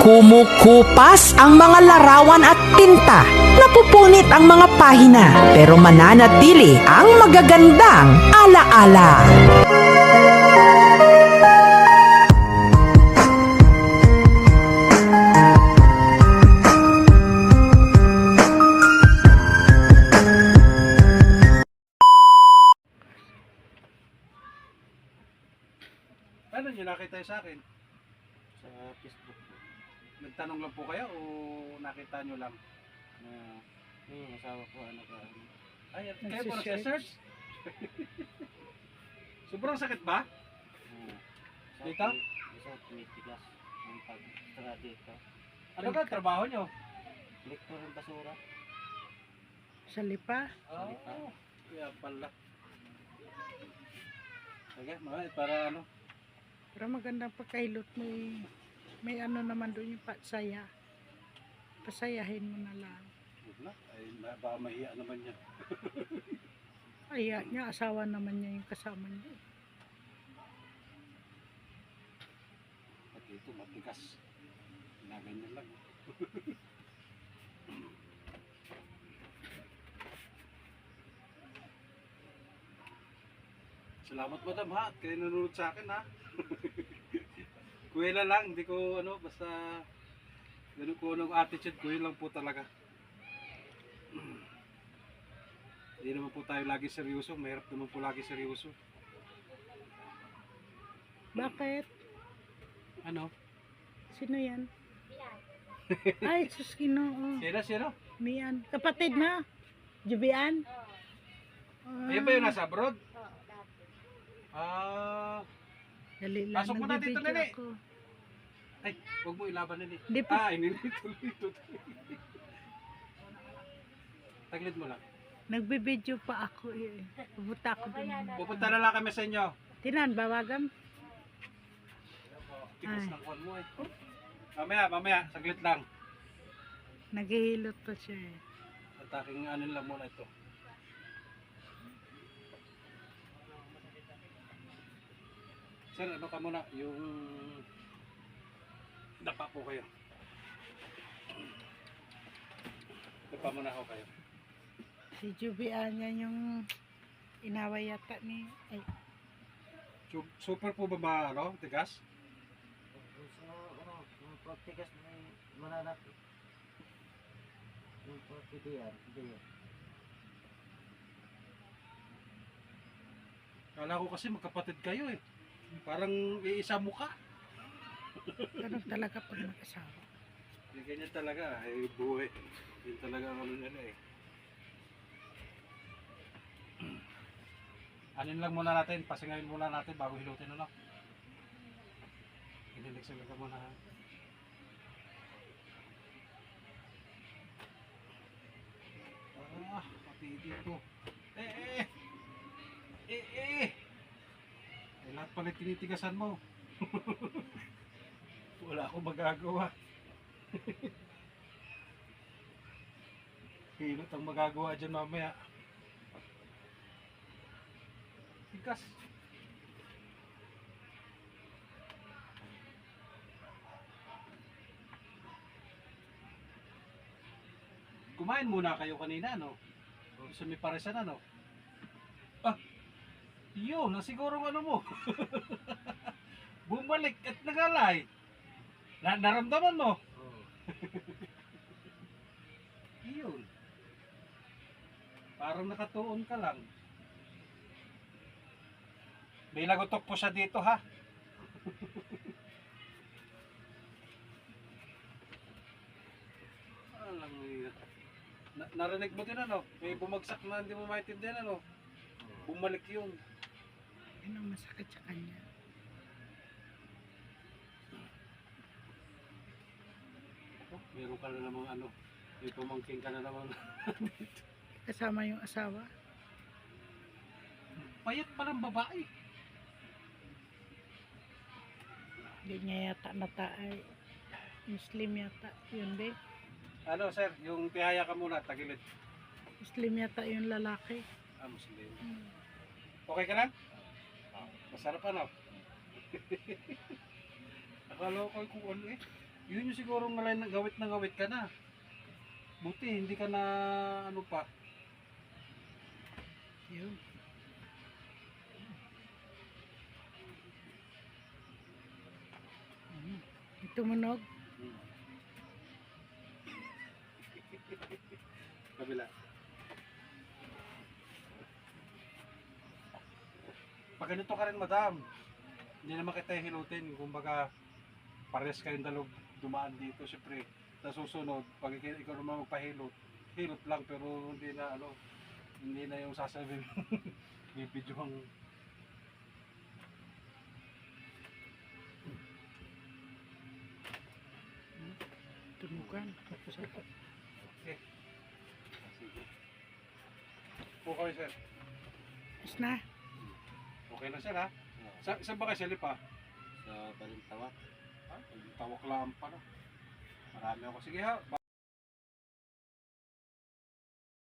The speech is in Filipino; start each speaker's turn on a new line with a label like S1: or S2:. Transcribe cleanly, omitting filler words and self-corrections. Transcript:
S1: Kumukupas ang mga larawan at tinta. Napupunit ang mga pahina, pero mananatili ang magagandang alaala.
S2: Paano nyo nakita sa akin?
S3: Sa Facebook po.
S2: Nagtanong lang po kayo o nakita nyo lang?
S3: Yung asawa ko,
S2: Ay, kayo po nagsa-search? Sobrang sakit ba? Dito?
S3: Sa tinitigas ng pag-tara dito.
S2: Ano ka trabaho nyo?
S3: Lektor ng basura.
S4: Sa lipa?
S2: Oo. Kaya pala. Sige, para ano?
S4: Pero magandang pagkailot mo eh. May ano naman doon yung pasaya. Pasayahin mo na lang.
S2: Wala. Ay, baka mahiya naman yan.
S4: Ay, niya, asawa naman niya yung kasama niya.
S2: At ito, matigas. Ginaganyan lang. Salamat madam ha, at kayo nanonood sa akin ha. Kuwela lang, hindi ko ano, basta ganun ko anong attitude ko, yun lang po talaga. Hindi naman po tayo lagi seryoso, mahirap naman po lagi seryoso.
S4: Bakit?
S2: Ano?
S4: Sino yan? Ay, sus Ginoo.
S2: Sino?
S4: Mian. Kapatid na? Jubian?
S2: Ayun ba yung nasa abroad?
S4: Dali lang.
S2: Pasok mo na dito,
S4: Nagbibideo
S2: Nene.
S4: ako.
S2: Ay, huwag mo ilaban na
S4: Di pa.
S2: inilito. Taglit mo lang.
S4: Nagbibideo pa ako eh. Pupunta ako doon.
S2: Pupunta na lang kami sa inyo.
S4: Tinan, bawagan.
S2: Tigas
S4: Ay.
S2: ng kwan mo eh. Mamaya, saglit lang.
S4: Naghihilot pa siya eh.
S2: At aking ano lang muna ito. Sir, ano ka muna? Yung dapa po kayo. Dapa muna ako kayo.
S4: Si Jubian yan yung inaway yata ni... Ay,
S2: Super po ba ano? Tigas?
S3: Sa yung pagtigas na mananap. Yung pagtidiyan.
S2: Kala ko kasi magkapatid kayo eh. Parang iisa mukha.
S4: ganun talaga pag mag-asawa.
S2: Ganyan talaga. Ay buhay. Yun talaga ang ano nila eh. Anin lang muna natin. Pasingayin muna natin bago hilutin ano. Iniligsan ka muna ha. Pati dito. Lahat pala tinitigasan mo. Wala akong magagawa. Hilot ang magagawa dyan mamaya. Tigas. Kumain muna kayo kanina, no? Gusto may paresan, ano? Yun, siguro ano mo. Bumalik at nagalay. Naramdaman mo. Yun. Parang nakatuon ka lang. May lagotok po siya dito ha. Alam mo yun. Narinig mo din ano? May bumagsak na hindi mo maintindihan ano? Bumalik yun.
S4: Yan ang masakit sa kanya.
S2: Meron ka na namang ano, may pumangking ka na naman.
S4: Kasama yung asawa.
S2: Payat pa ng babae.
S4: Hindi niya yata nataay. Muslim yata. Yun be.
S2: Ano sir, yung tihaya ka muna, tagilid.
S4: Muslim yata yung lalaki.
S2: Muslim. Okay ka lang? Masarap ano? Akala ko kung ano eh. Yun yung siguro ng gawit ka na. Buti, hindi ka na ano pa.
S4: Yun. Tumunog.
S2: Kabila. Pag ganito ka rin, madam, hindi naman kita hilutin. Kumbaga, pares kayong dalog dumaan dito. Siyempre, sa susunod, pag ikaw naman magpahilot, hilot lang, pero hindi na, ano, hindi na yung sasabihin. Bibidyo ang...
S4: Tumugan.
S2: Okay. Sige. Okay, sir.
S4: Tapos na.
S2: Okay na, sir, ha? Saan ba kayo sa Lipa?
S3: Sa Balintawak.
S2: Ha? Tawak lang pa, no? Marami ako. Sige, ha?